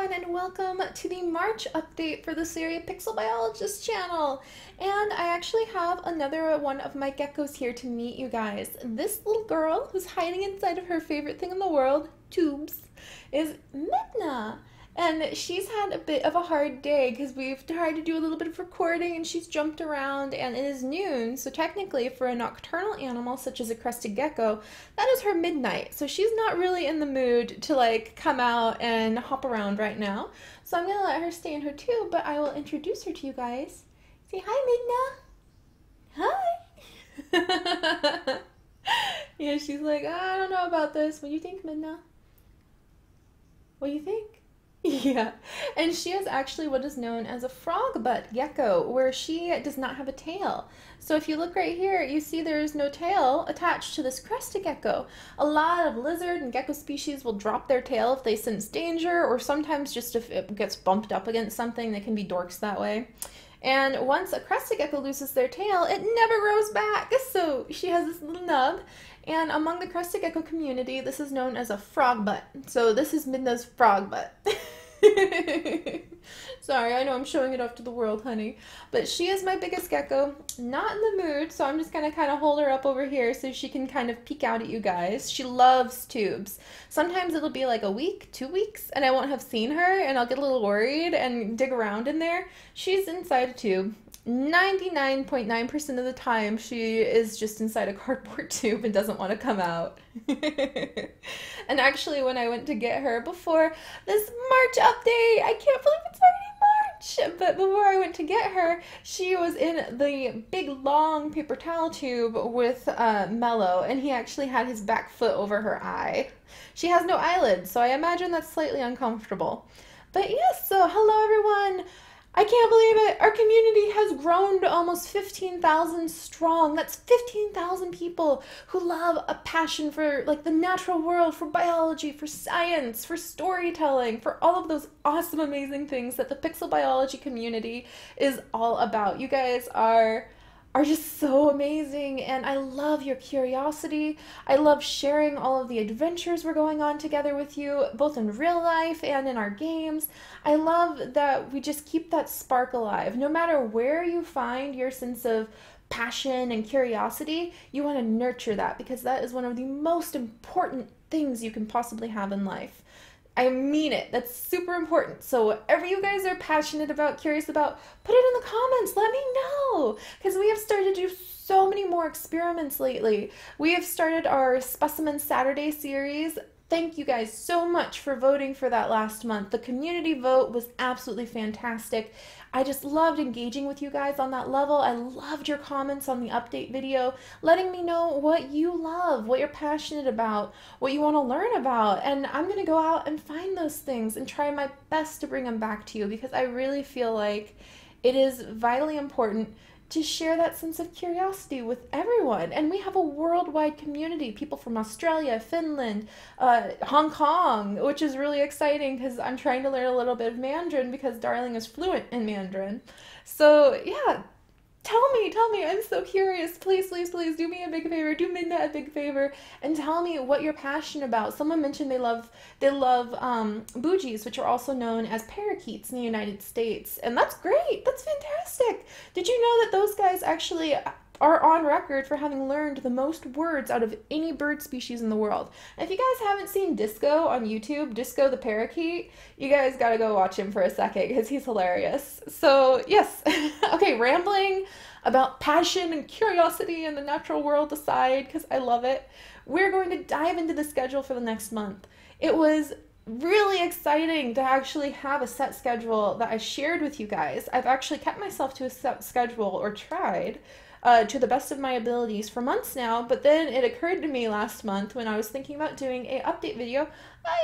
everyone, and welcome to the March update for the Seri Biologist channel. And I actually have another one of my geckos here to meet you guys. This little girl who's hiding inside of her favorite thing in the world, tubes, is Midna. And she's had a bit of a hard day because we've tried to do a little bit of recording and she's jumped around, and it is noon, so technically for a nocturnal animal such as a crested gecko, that is her midnight. So she's not really in the mood to like come out and hop around right now. So I'm gonna let her stay in her tube, but I will introduce her to you guys. Say hi, Midna. Hi. Yeah, she's like, I don't know about this. What do you think, Midna? What do you think? Yeah, and she is actually what is known as a frog butt gecko, where she does not have a tail. So if you look right here, you see there is no tail attached to this crested gecko. A lot of lizard and gecko species will drop their tail if they sense danger, or sometimes just if it gets bumped up against something. They can be dorks that way. And once a crested gecko loses their tail, it never grows back. So she has this little nub. And among the crested gecko community, this is known as a frog butt. So this is Midna's frog butt. Sorry, I know I'm showing it off to the world, honey. But she is my biggest gecko. Not in the mood, so I'm just going to kind of hold her up over here so she can kind of peek out at you guys. She loves tubes. Sometimes it'll be like a week, 2 weeks, and I won't have seen her, and I'll get a little worried and dig around in there. She's inside a tube. 99.9% of the time, she is just inside a cardboard tube and doesn't want to come out. And actually, when I went to get her before this March update, I can't believe it's already March, but before I went to get her, she was in the big long paper towel tube with Mello, and he actually had his back foot over her eye. She has no eyelids, so I imagine that's slightly uncomfortable. But yes, so hello everyone. I can't believe it. Our community has grown to almost 15,000 strong. That's 15,000 people who love a passion for like the natural world, for biology, for science, for storytelling, for all of those awesome, amazing things that the pixel biology community is all about. You guys are just so amazing, and I love your curiosity. I love sharing all of the adventures we're going on together with you, both in real life and in our games. I love that we just keep that spark alive. No matter where you find your sense of passion and curiosity, you want to nurture that, because that is one of the most important things you can possibly have in life. I mean it. That's super important. So whatever you guys are passionate about, curious about, put it in the comments. Let me know. Because we have started to do so many more experiments lately. We have started our Specimen Saturday series. Thank you guys so much for voting for that last month. The community vote was absolutely fantastic. I just loved engaging with you guys on that level. I loved your comments on the update video, letting me know what you love, what you're passionate about, what you want to learn about. And I'm going to go out and find those things and try my best to bring them back to you, because I really feel like it is vitally important to share that sense of curiosity with everyone. And we have a worldwide community, people from Australia, Finland, Hong Kong, which is really exciting because I'm trying to learn a little bit of Mandarin because Darling is fluent in Mandarin. So yeah, tell me, I'm so curious. Please, please, please do me a big favor, do Midna a big favor, and tell me what you're passionate about. Someone mentioned they love bougies, which are also known as parakeets in the United States, and that's great. That's fantastic. Did you know that those guys actually are on record for having learned the most words out of any bird species in the world? And if you guys haven't seen Disco on YouTube, Disco the parakeet, you guys gotta go watch him for a second because he's hilarious. So yes, okay, rambling about passion and curiosity and the natural world aside, because I love it, we're going to dive into the schedule for the next month. It was really exciting to actually have a set schedule that I shared with you guys. I've actually kept myself to a set schedule, or tried, to the best of my abilities for months now, but then it occurred to me last month when I was thinking about doing a update video, I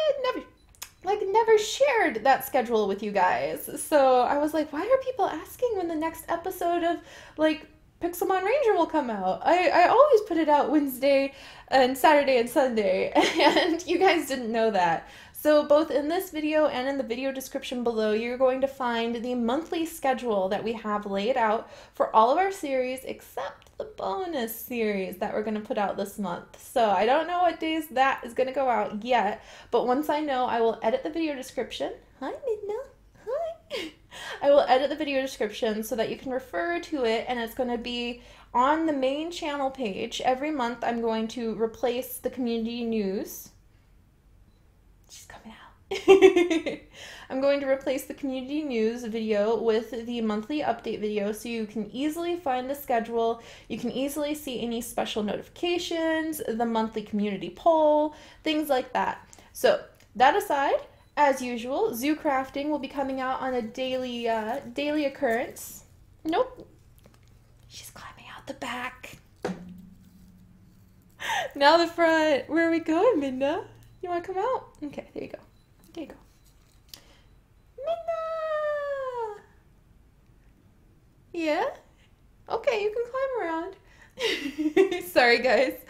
had never shared that schedule with you guys. So I was like, why are people asking when the next episode of like Pixelmon Ranger will come out? I always put it out Wednesday and Saturday and Sunday, and you guys didn't know that. So both in this video and in the video description below, you're going to find the monthly schedule that we have laid out for all of our series except the bonus series that we're going to put out this month. So I don't know what days that is going to go out yet, but once I know, I will edit the video description. Hi, Midna. Hi. I will edit the video description so that you can refer to it, and it's going to be on the main channel page. Every month I'm going to replace the community news. She's coming out. I'm going to replace the community news video with the monthly update video so you can easily find the schedule. You can easily see any special notifications, the monthly community poll, things like that. So that aside, as usual, zoo crafting will be coming out on a daily occurrence. Nope. She's climbing out the back. Now the front. Where are we going, Midna? You want to come out? Okay, there you go. There you go. Midna! Yeah? Okay, you can climb around. Sorry, guys.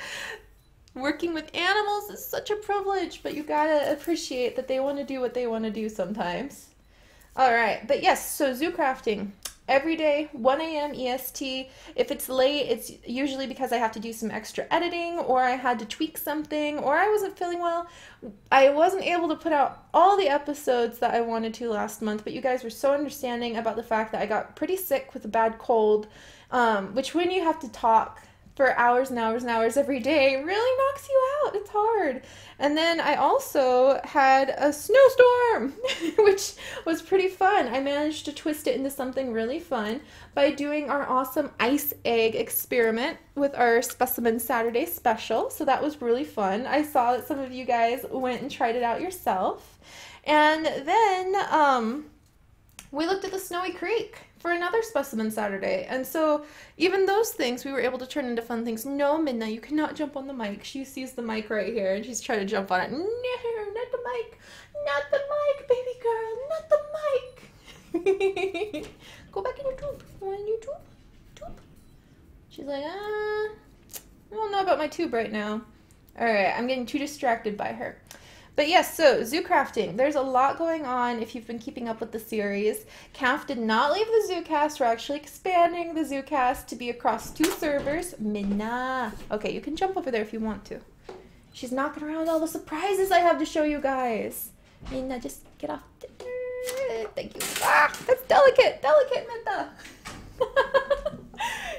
Working with animals is such a privilege, but you gotta appreciate that they want to do what they want to do sometimes. Alright, but yes, so zoo crafting. Every day, 1 a.m. EST. If it's late, it's usually because I have to do some extra editing, or I had to tweak something, or I wasn't feeling well. I wasn't able to put out all the episodes that I wanted to last month, but you guys were so understanding about the fact that I got pretty sick with a bad cold, which when you have to talk for hours and hours and hours every day really knocks you out. It's hard. And then I also had a snowstorm, which was pretty fun. I managed to twist it into something really fun by doing our awesome ice egg experiment with our Specimen Saturday special. So that was really fun. I saw that some of you guys went and tried it out yourself. And then we looked at the Snowy Creek for another Specimen Saturday. And so even those things we were able to turn into fun things. No, Midna, you cannot jump on the mic. She sees the mic right here and she's trying to jump on it. No, not the mic. Not the mic, baby girl. Not the mic. Go back in your tube. Go in your tube. She's like, I don't know about my tube right now. All right, I'm getting too distracted by her. But yes, so zoo crafting. There's a lot going on if you've been keeping up with the series. CAF did not leave the ZooCast. We're actually expanding the ZooCast to be across 2 servers. Midna. Okay, you can jump over there if you want to. She's knocking around all the surprises I have to show you guys. Midna, just get off. Thank you. Ah, that's delicate. Delicate, Midna.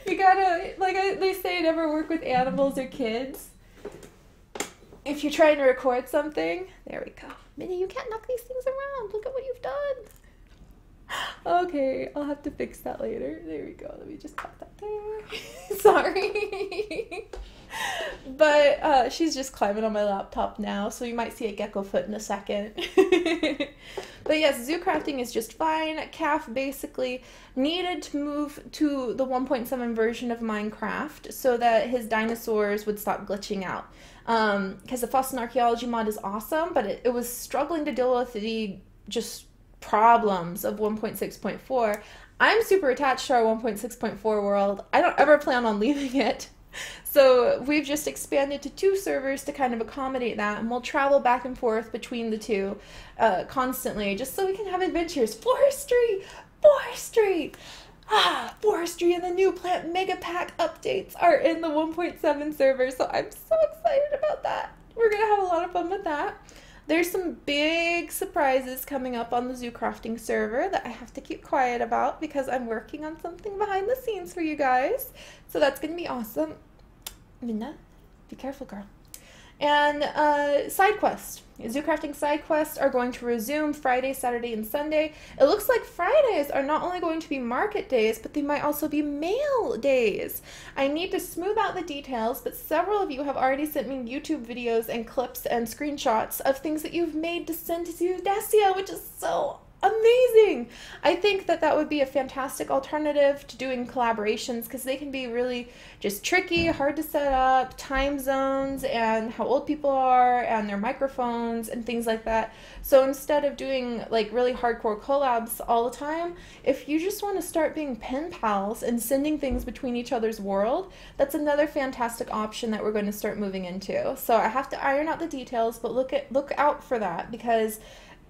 You gotta, like they say, never work with animals or kids. If you're trying to record something, there we go. Minnie, you can't knock these things around. Look at what you've done. Okay, I'll have to fix that later. There we go. Let me just pop that there. Sorry. But she's just climbing on my laptop now, so you might see a gecko foot in a second. But yes, zoo crafting is just fine. CAF basically needed to move to the 1.7 version of Minecraft so that his dinosaurs would stop glitching out. Because the Fossil Archaeology mod is awesome, but it was struggling to deal with the just problems of 1.6.4. I'm super attached to our 1.6.4 world. I don't ever plan on leaving it. So we've just expanded to 2 servers to kind of accommodate that, and we'll travel back and forth between the 2 constantly, just so we can have adventures. Forestry! Forestry! Forestry and the new plant mega pack updates are in the 1.7 server, so I'm so excited about that. We're gonna have a lot of fun with that. There's some big surprises coming up on the zoo crafting server that I have to keep quiet about because I'm working on something behind the scenes for you guys. So that's gonna be awesome. Minna, be careful, girl. And side quest. Zoo crafting side quests are going to resume Friday, Saturday, and Sunday. It looks like Fridays are not only going to be market days, but they might also be mail days. I need to smooth out the details, but several of you have already sent me YouTube videos and clips and screenshots of things that you've made to send to Dacia, which is so amazing. I think that that would be a fantastic alternative to doing collaborations because they can be really just tricky, hard to set up, time zones and how old people are and their microphones and things like that. So instead of doing like really hardcore collabs all the time, if you just want to start being pen pals and sending things between each other's world, that's another fantastic option that we're going to start moving into. So I have to iron out the details, but look out for that because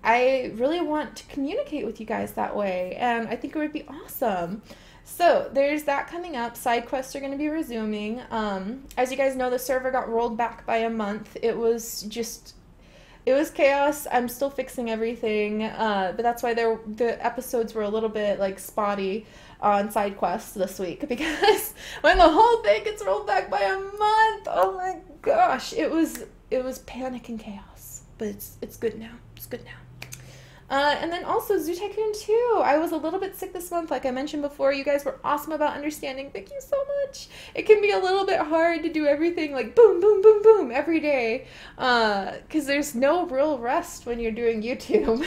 I really want to communicate with you guys that way, and I think it would be awesome. So there's that coming up. Side quests are going to be resuming. As you guys know, the server got rolled back by a month. It was chaos. I'm still fixing everything, but that's why the episodes were a little bit like spotty on side quests this week because when the whole thing gets rolled back by a month, oh my gosh, it was panic and chaos. But it's good now. It's good now. And then also Zoo Tycoon 2. I was a little bit sick this month, like I mentioned before. You guys were awesome about understanding. Thank you so much. It can be a little bit hard to do everything like boom, boom, boom, boom every day because there's no real rest when you're doing YouTube.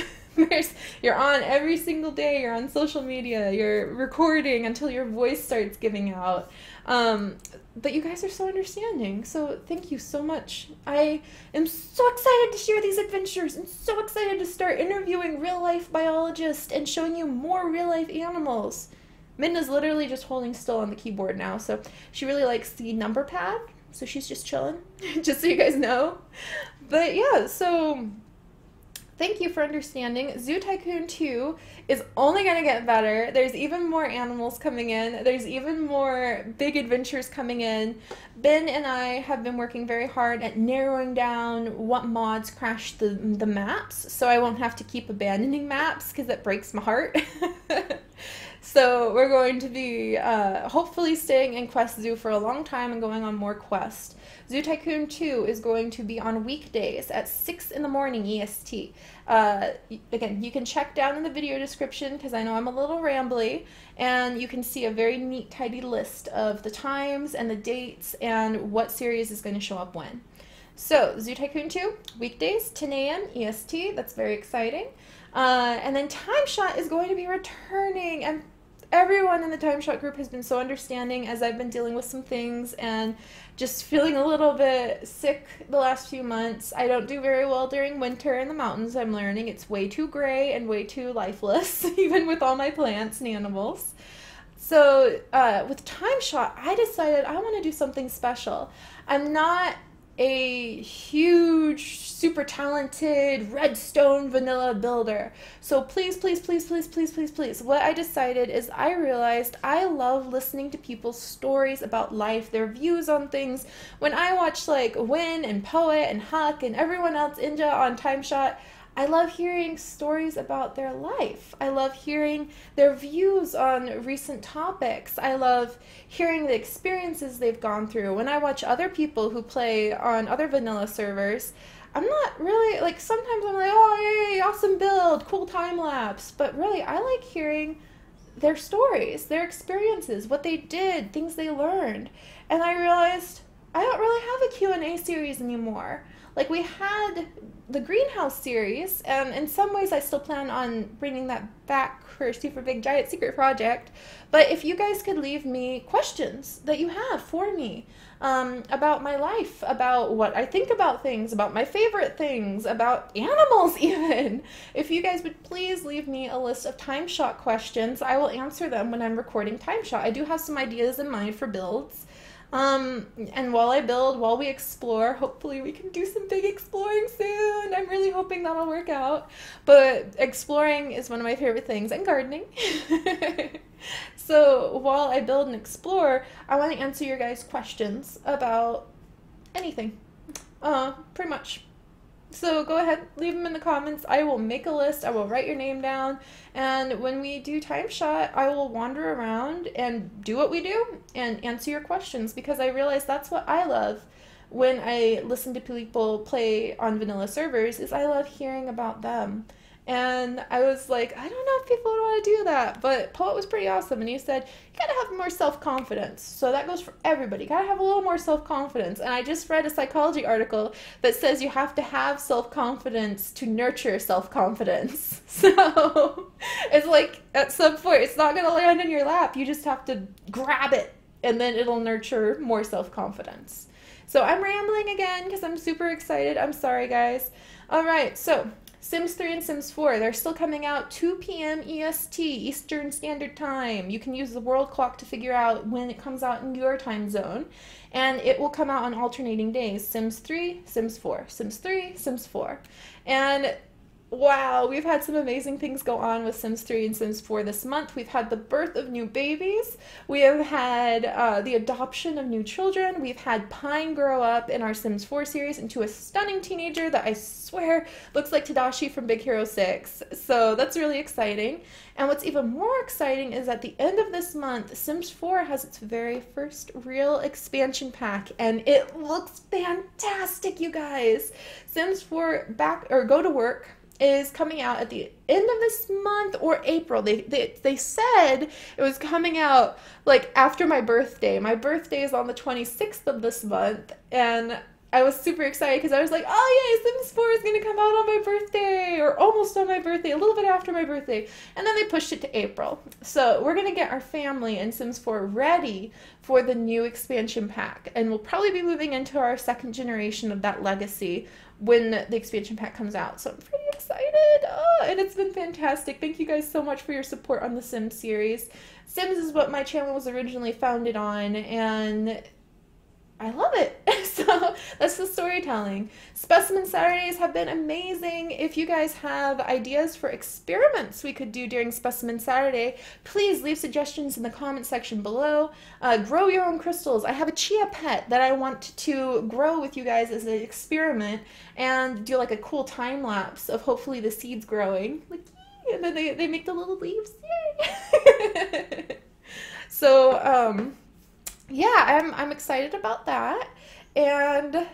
You're on every single day. You're on social media. You're recording until your voice starts giving out. But you guys are so understanding, so thank you so much. I am so excited to share these adventures and so excited to start interviewing real-life biologists and showing you more real-life animals. Midna's literally just holding still on the keyboard now, so she really likes the number pad, so she's just chilling, just so you guys know. But yeah, so thank you for understanding. Zoo Tycoon 2 is only going to get better. There's even more animals coming in. There's even more big adventures coming in. Ben and I have been working very hard at narrowing down what mods crash the maps, so I won't have to keep abandoning maps because it breaks my heart. So we're going to be hopefully staying in Quest Zoo for a long time and going on more quests. Zoo Tycoon 2 is going to be on weekdays at 6 in the morning EST. Again, you can check down in the video description because I know I'm a little rambly, and you can see a very neat, tidy list of the times and the dates and what series is going to show up when. So, Zoo Tycoon 2, weekdays, 10 a.m. EST. That's very exciting. And then Timeshot is going to be returning, and everyone in the Timeshot group has been so understanding as I've been dealing with some things and just feeling a little bit sick the last few months. I don't do very well during winter in the mountains, I'm learning. It's way too gray and way too lifeless, even with all my plants and animals. So with Timeshot, I decided I want to do something special. I'm not a huge, super talented redstone vanilla builder. So please, please, please, please, please, please, please. What I decided is I realized I love listening to people's stories about life, their views on things. When I watch like Win and Poet and Huck and everyone else Inja on Timeshot, I love hearing stories about their life. I love hearing their views on recent topics. I love hearing the experiences they've gone through. When I watch other people who play on other vanilla servers, I'm not really, like, sometimes I'm like, oh, yay, awesome build, cool time lapse. But really, I like hearing their stories, their experiences, what they did, things they learned. And I realized I don't really have a Q&A series anymore. Like, we had the Greenhouse series, and in some ways I still plan on bringing that back for Super Big Giant Secret Project. But if you guys could leave me questions that you have for me about my life, about what I think about things, about my favorite things, about animals even. If you guys would please leave me a list of Timeshot questions, I will answer them when I'm recording Timeshot. I do have some ideas in mind for builds. And while I build, while we explore, hopefully we can do some big exploring soon. I'm really hoping that'll work out. But exploring is one of my favorite things, and gardening. So while I build and explore, I want to answer your guys' questions about anything. Pretty much. So go ahead, leave them in the comments. I will make a list. I will write your name down. And when we do Timeshot, I will wander around and do what we do and answer your questions, because I realize that's what I love when I listen to people play on vanilla servers, is I love hearing about them And I was like, I don't know if people would want to do that. But Poet was pretty awesome. And he said, you got to have more self-confidence. So that goes for everybody. You got to have a little more self-confidence. And I just read a psychology article that says you have to have self-confidence to nurture self-confidence. So it's like at some point, it's not going to land in your lap. You just have to grab it. And then it'll nurture more self-confidence. So I'm rambling again because I'm super excited. I'm sorry, guys. All right, so Sims 3 and Sims 4, they're still coming out 2 p.m. EST, Eastern Standard Time. You can use the world clock to figure out when it comes out in your time zone. And it will come out on alternating days. Sims 3, Sims 4, Sims 3, Sims 4. And wow, we've had some amazing things go on with Sims 3 and Sims 4 this month. We've had the birth of new babies. We have had the adoption of new children. We've had Pine grow up in our Sims 4 series into a stunning teenager that I swear looks like Tadashi from Big Hero 6. So that's really exciting. And what's even more exciting is at the end of this month, Sims 4 has its very first real expansion pack, and it looks fantastic, you guys. Sims 4 Go to Work is coming out at the end of this month or April. They said it was coming out like after my birthday. My birthday is on the 26th of this month, and I was super excited because I was like, oh yay, Sims 4 is going to come out on my birthday, or almost on my birthday, a little bit after my birthday. And then they pushed it to April. So we're going to get our family and Sims 4 ready for the new expansion pack. And we'll probably be moving into our second generation of that legacy when the expansion pack comes out. So I'm pretty excited. Oh, and it's been fantastic. Thank you guys so much for your support on the Sims series. Sims is what my channel was originally founded on, and I love it. So that's the storytelling. Specimen Saturdays have been amazing. If you guys have ideas for experiments we could do during Specimen Saturday, please leave suggestions in the comment section below. Grow your own crystals. I have a chia pet that I want to grow with you guys as an experiment and do like a cool time lapse of hopefully the seeds growing. Like, yee, and then they make the little leaves. Yay! So, yeah, I'm excited about that. And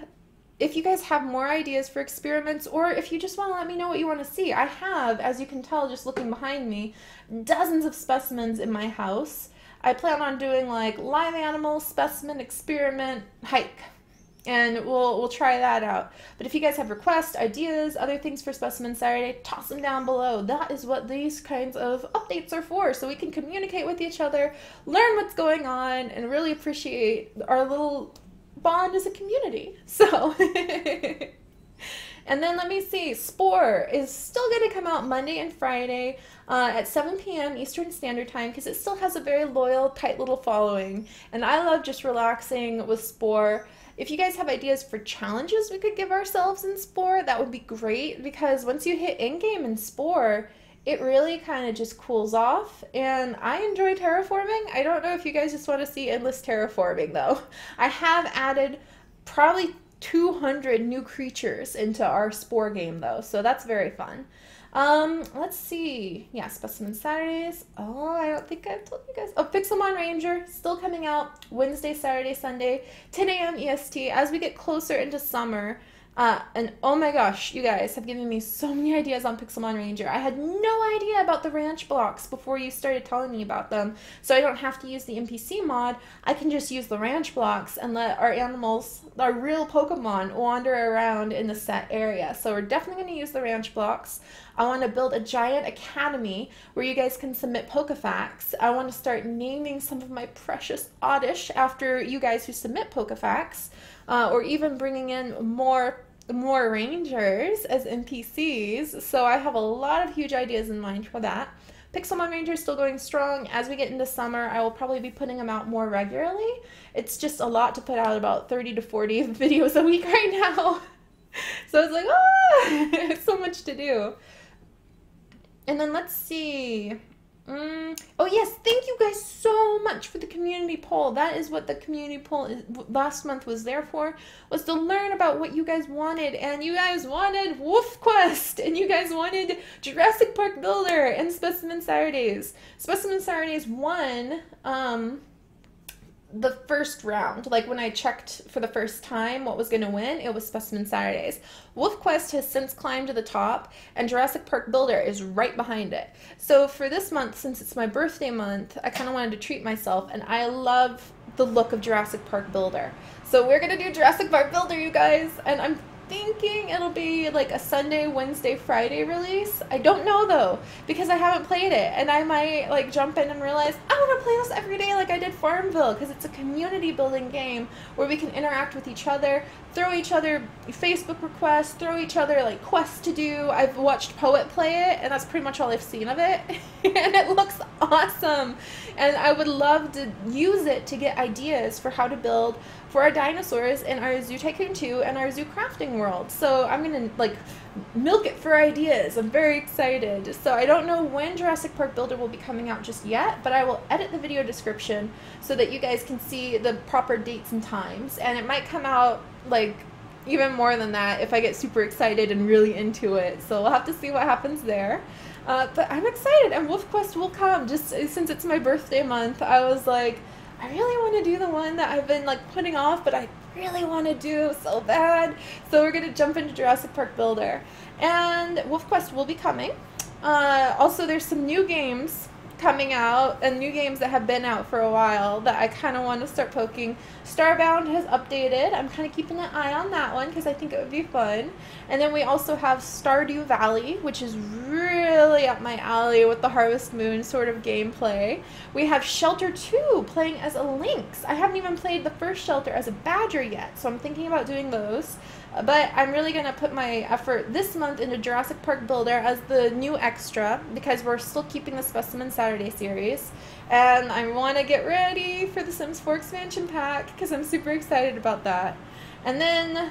if you guys have more ideas for experiments, or if you just want to let me know what you want to see, I have, as you can tell just looking behind me, dozens of specimens in my house. I plan on doing like live animal specimen experiment hike, and we'll try that out. But if you guys have requests, ideas, other things for Specimen Saturday, toss them down below. That is what these kinds of updates are for, so we can communicate with each other, learn what's going on, and really appreciate our little bond as a community. So, and then let me see, Spore is still going to come out Monday and Friday at 7 p.m. Eastern Standard Time because it still has a very loyal, tight little following. And I love just relaxing with Spore. If you guys have ideas for challenges we could give ourselves in Spore, that would be great, because once you hit in-game in Spore, it really kind of just cools off, and I enjoy terraforming. I don't know if you guys just want to see endless terraforming, though. I have added probably 200 new creatures into our Spore game, though, so that's very fun. Let's see. Yeah, Specimen Saturdays. Oh, I don't think I've told you guys. Oh, Pixelmon Ranger, still coming out Wednesday, Saturday, Sunday, 10 a.m. EST. As we get closer into summer, and oh my gosh, you guys have given me so many ideas on Pixelmon Ranger. I had no idea about the ranch blocks before you started telling me about them, so I don't have to use the NPC mod. I can just use the ranch blocks and let our animals, our real Pokemon, wander around in the set area. So we're definitely going to use the ranch blocks. I want to build a giant academy where you guys can submit Pokefacts. I want to start naming some of my precious Oddish after you guys who submit Pokefacts, or even bringing in more rangers as NPCs. So I have a lot of huge ideas in mind for that. Pixelmon Ranger is still going strong. As we get into summer, I will probably be putting them out more regularly. It's just a lot to put out about 30 to 40 videos a week right now. So it's like, it's so much to do. And then let's see. Oh yes, thank you guys so much for the community poll. That is what the community poll last month was there for, was to learn about what you guys wanted. And you guys wanted Wolf Quest, and you guys wanted Jurassic Park Builder and Specimen Saturdays. Specimen Saturdays won the first round. Like when I checked for the first time what was going to win, it was Specimen Saturdays. Wolf Quest has since climbed to the top, and Jurassic Park Builder is right behind it. So for this month, since it's my birthday month, I kind of wanted to treat myself, and I love the look of Jurassic Park Builder. So we're going to do Jurassic Park Builder, you guys, and I'm thinking it'll be like a Sunday, Wednesday, Friday release. I don't know though, because I haven't played it, and I might like jump in and realize I want to play this every day like I did Farmville, because it's a community building game where we can interact with each other, throw each other Facebook requests, throw each other like quests to do. I've watched Poet play it, and that's pretty much all I've seen of it, and it looks awesome, and I would love to use it to get ideas for how to build for our dinosaurs in our Zoo Tycoon 2 and our Zoo Crafting world. So I'm gonna like milk it for ideas. I'm very excited. So I don't know when Jurassic Park Builder will be coming out just yet, but I will edit the video description so that you guys can see the proper dates and times, and it might come out like even more than that if I get super excited and really into it. So we'll have to see what happens there. But I'm excited, and Wolf Quest will come. Just since it's my birthday month, I was like, I really want to do the one that I've been like putting off, but I really want to do so bad. So we're going to jump into Jurassic Park Builder. And Wolf Quest will be coming. Also, there's some new games coming out, and new games that have been out for a while that I kind of want to start poking. Starbound has updated. I'm kind of keeping an eye on that one because I think it would be fun. And then we also have Stardew Valley, which is really up my alley with the Harvest Moon sort of gameplay. We have Shelter 2 playing as a lynx. I haven't even played the first Shelter as a badger yet, so I'm thinking about doing those. But I'm really going to put my effort this month into Jurassic Park Builder as the new extra, because we're still keeping the Specimen Saturday series. And I want to get ready for the Sims 4 expansion pack, because I'm super excited about that. And then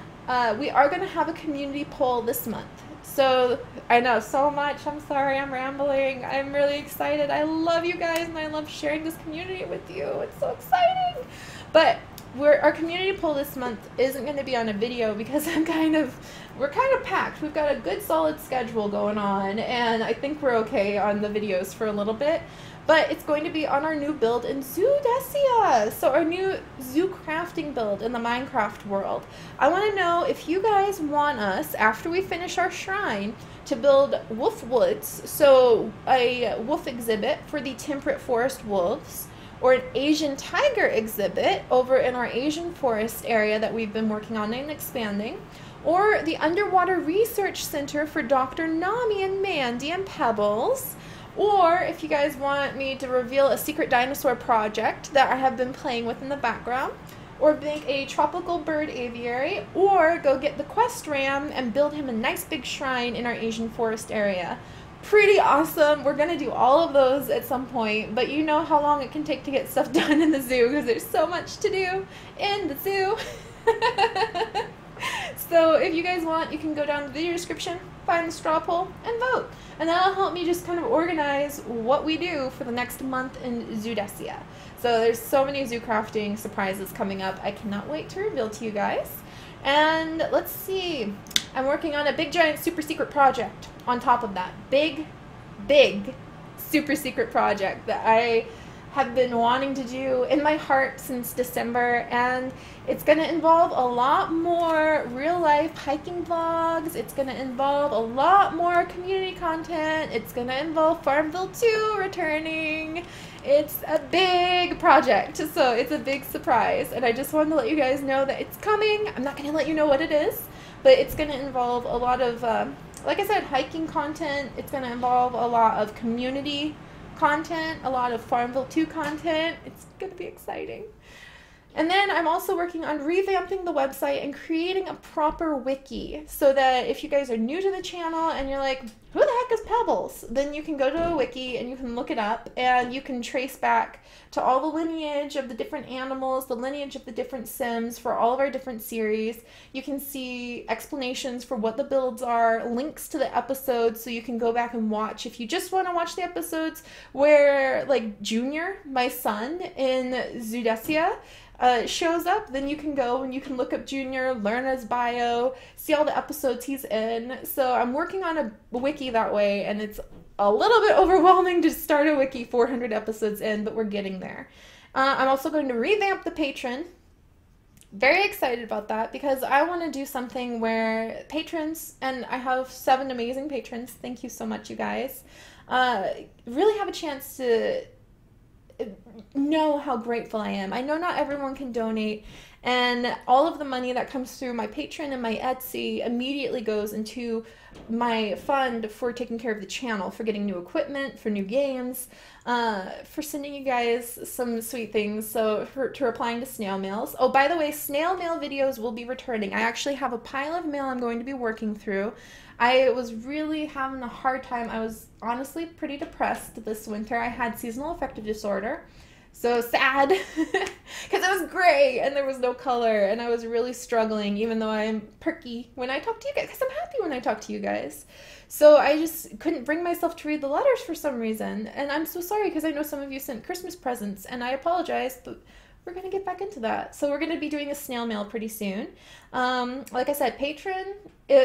we are going to have a community poll this month. So I know so much. I'm sorry, I'm rambling. I'm really excited. I love you guys, and I love sharing this community with you. It's so exciting. But our community poll this month isn't going to be on a video because we're kind of packed. We've got a good solid schedule going on, and I think we're okay on the videos for a little bit. But it's going to be on our new build in Zoodesia, so our new zoo crafting build in the Minecraft world. I want to know if you guys want us, after we finish our shrine, to build wolf woods, so a wolf exhibit for the temperate forest wolves, or an Asian tiger exhibit over in our Asian forest area that we've been working on and expanding, or the underwater research center for Dr. Nami and Mandy and Pebbles, or if you guys want me to reveal a secret dinosaur project that I have been playing with in the background, or make a tropical bird aviary, or go get the quest ram and build him a nice big shrine in our Asian forest area. Pretty awesome. We're going to do all of those at some point, but you know how long it can take to get stuff done in the zoo because there's so much to do in the zoo. So if you guys want, you can go down to the video description, find the straw poll, and vote. And that'll help me just kind of organize what we do for the next month in Zoodesia. So there's so many zoo crafting surprises coming up. I cannot wait to reveal to you guys. And let's see. I'm working on a big giant super secret project on top of that. Big super secret project that I have been wanting to do in my heart since December, and it's going to involve a lot more real life hiking vlogs. It's going to involve a lot more community content. It's going to involve Farmville 2 returning. It's a big project, so it's a big surprise, and I just wanted to let you guys know that it's coming. I'm not going to let you know what it is, but it's going to involve a lot of, like I said, hiking content. It's going to involve a lot of community content, a lot of Farmville 2 content. It's going to be exciting. And then I'm also working on revamping the website and creating a proper wiki so that if you guys are new to the channel and you're like, who the heck is Pebbles? Then you can go to a wiki and you can look it up and you can trace back to all the lineage of the different animals, the lineage of the different Sims for all of our different series. You can see explanations for what the builds are, links to the episodes so you can go back and watch. If you just want to watch the episodes where like Junior, my son in Zoodesia, shows up, then you can go and you can look up Junior, learn his bio, see all the episodes he's in. So I'm working on a wiki that way, and it's a little bit overwhelming to start a wiki 400 episodes in, but we're getting there. I'm also going to revamp the patron. Very excited about that because I want to do something where patrons, and I have 7 amazing patrons, thank you so much, you guys, really have a chance to know how grateful I am. I know not everyone can donate, and all of the money that comes through my Patreon and my Etsy immediately goes into my fund for taking care of the channel, for getting new equipment, for new games, for sending you guys some sweet things, to replying to snail mails. Oh, by the way, snail mail videos will be returning. I actually have a pile of mail I'm going to be working through. I was really having a hard time. I was honestly pretty depressed this winter. I had seasonal affective disorder. So sad because it was gray and there was no color and I was really struggling, even though I'm perky when I talk to you guys, because I'm happy when I talk to you guys. So I just couldn't bring myself to read the letters for some reason. And I'm so sorry because I know some of you sent Christmas presents and I apologize, but we're going to get back into that. So we're going to be doing a snail mail pretty soon. Like I said,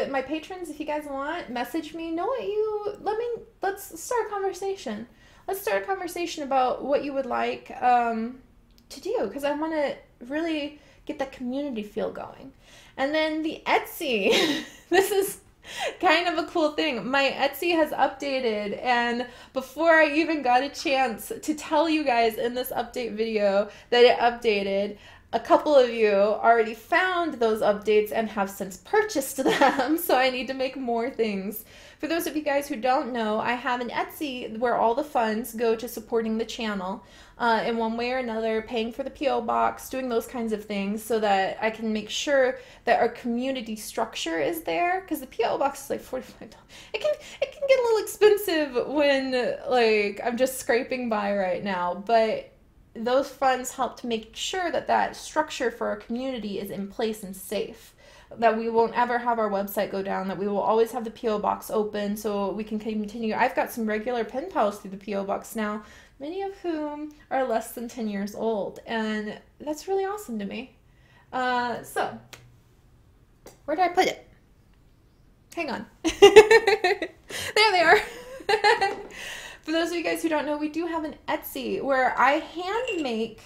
my patrons, if you guys want, message me. Let's start a conversation. Let's start a conversation about what you would like to do, because I want to really get that community feel going. And then the Etsy. This is kind of a cool thing. My Etsy has updated, and before I even got a chance to tell you guys in this update video that it updated, a couple of you already found those updates and have since purchased them, so I need to make more things. For those of you guys who don't know, I have an Etsy where all the funds go to supporting the channel in one way or another, paying for the P.O. box, doing those kinds of things so that I can make sure that our community structure is there, because the P.O. box is like $45. It can get a little expensive when like I'm just scraping by right now, but those funds help to make sure that that structure for our community is in place and safe, that we won't ever have our website go down, that we will always have the P.O. box open so we can continue. I've got some regular pen pals through the P.O. box now, many of whom are less than 10 years old, and that's really awesome to me. So, where did I put it? Hang on. There they are. For those of you guys who don't know, we do have an Etsy where I hand make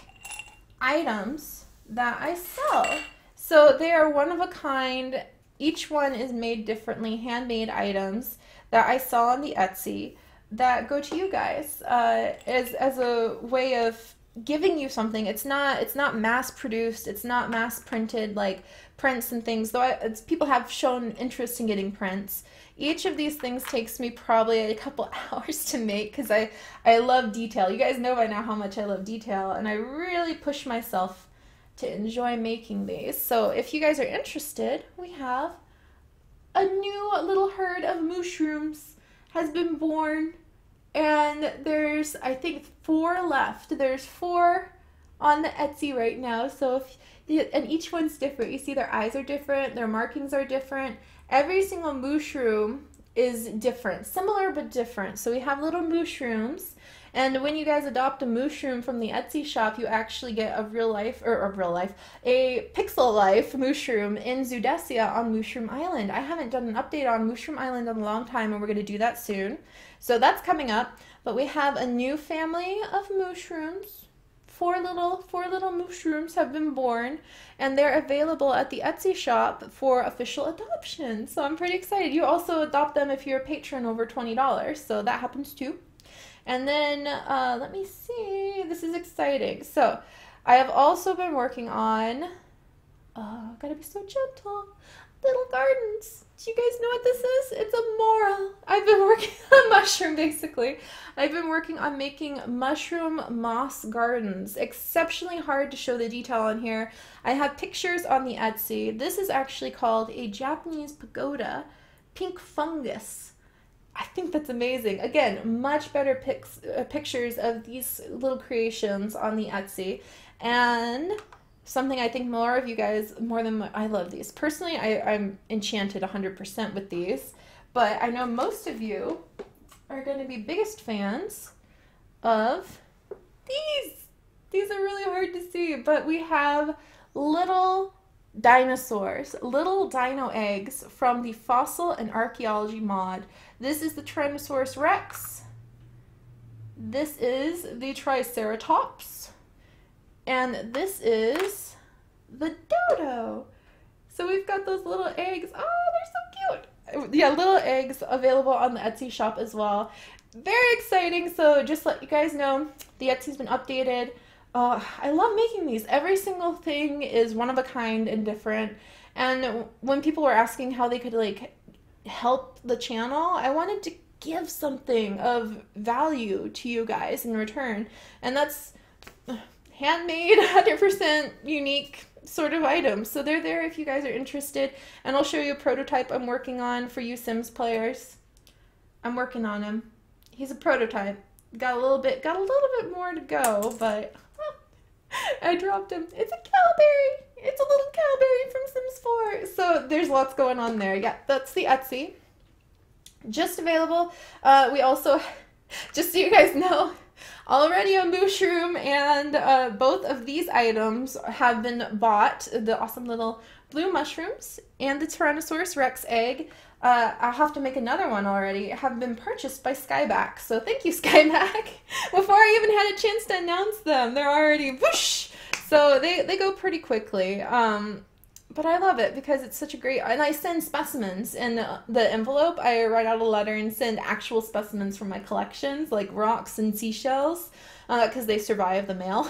items that I sell. So they are one of a kind. Each one is made differently, handmade items that I sell on the Etsy that go to you guys as a way of giving you something. It's not mass produced. It's not mass printed like prints and things, though people have shown interest in getting prints. Each of these things takes me probably a couple hours to make because I love detail. You guys know by now how much I love detail, and I really push myself to enjoy making these. So if you guys are interested, we have a new little herd of mushrooms has been born, and there's, I think, 4 left. There's 4 on the Etsy right now, so and each one's different. You see their eyes are different, their markings are different. Every single mushroom is different, similar but different. So we have little mushrooms, and when you guys adopt a mushroom from the Etsy shop, you actually get a pixel life mushroom in Zoodesia on Mushroom Island. I haven't done an update on Mushroom Island in a long time, and we're going to do that soon. So that's coming up. But we have a new family of mushrooms. 4 little mushrooms have been born, and they're available at the Etsy shop for official adoption. So I'm pretty excited. You also adopt them if you're a patron over $20, so that happens too. And then, let me see, this is exciting. So I have also been working on, gotta be so gentle, little gardens. Do you guys know what this is? It's a moral. I've been working on mushroom, basically. I've been working on making mushroom moss gardens. Exceptionally hard to show the detail on here. I have pictures on the Etsy. This is actually called a Japanese pagoda pink fungus. I think that's amazing. Again, much better pictures of these little creations on the Etsy. And something I think more of you guys, I love these. Personally, I'm enchanted 100% with these, but I know most of you are going to be biggest fans of these. These are really hard to see, but we have little dinosaurs, little dino eggs from the Fossil and Archaeology mod. This is the Tyrannosaurus Rex. This is the Triceratops. And this is the dodo. So we've got those little eggs. Oh, they're so cute. Yeah, little eggs available on the Etsy shop as well. Very exciting. So just let you guys know, the Etsy's been updated. I love making these. Every single thing is one of a kind and different. And when people were asking how they could like help the channel, I wanted to give something of value to you guys in return. And that's handmade, 100% unique sort of items. So they're there if you guys are interested. And I'll show you a prototype I'm working on for you Sims players. I'm working on him. He's a prototype. Got a little bit more to go, but I dropped him. It's a cowberry. It's a little cowberry from Sims 4. So there's lots going on there. Yeah, that's the Etsy. Just available. We also, just so you guys know, already a mushroom, and both of these items have been bought. The awesome little blue mushrooms and the Tyrannosaurus Rex egg. I'll have to make another one already. Have been purchased by Skyback. So thank you, Skyback. Before I even had a chance to announce them, they're already whoosh. So they go pretty quickly. But I love it because it's such a great, and I send specimens in the envelope. I write out a letter and send actual specimens from my collections, like rocks and seashells, because they survive the mail,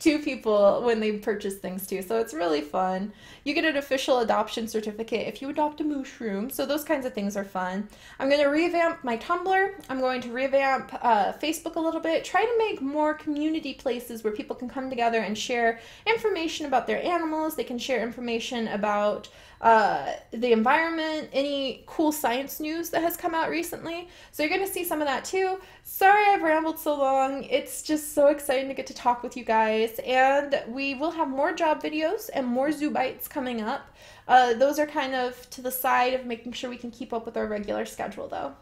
to people when they purchase things too. So it's really fun. You get an official adoption certificate if you adopt a mushroom. So those kinds of things are fun. I'm going to revamp my Tumblr. I'm going to revamp Facebook a little bit. Try to make more community places where people can come together and share information about their animals. They can share information about the environment, any cool science news that has come out recently. So you're going to see some of that too. Sorry I've rambled so long. It's just so exciting to get to talk with you guys. And we will have more job videos and more Zoo Bites coming up. Those are kind of to the side of making sure we can keep up with our regular schedule though.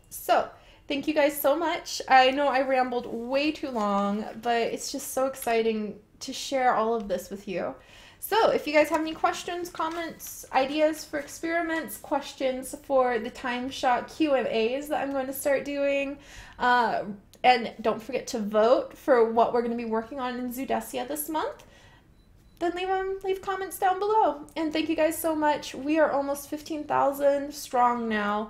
So thank you guys so much. I know I rambled way too long, but it's just so exciting to share all of this with you. So if you guys have any questions, comments, ideas for experiments, questions for the Timeshot Q&As that I'm going to start doing, and don't forget to vote for what we're going to be working on in Zoodesia this month, then leave comments down below. And thank you guys so much. We are almost 15,000 strong now,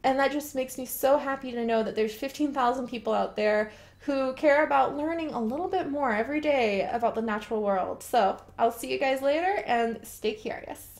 and that just makes me so happy to know that there's 15,000 people out there who care about learning a little bit more every day about the natural world. So I'll see you guys later, and stay curious.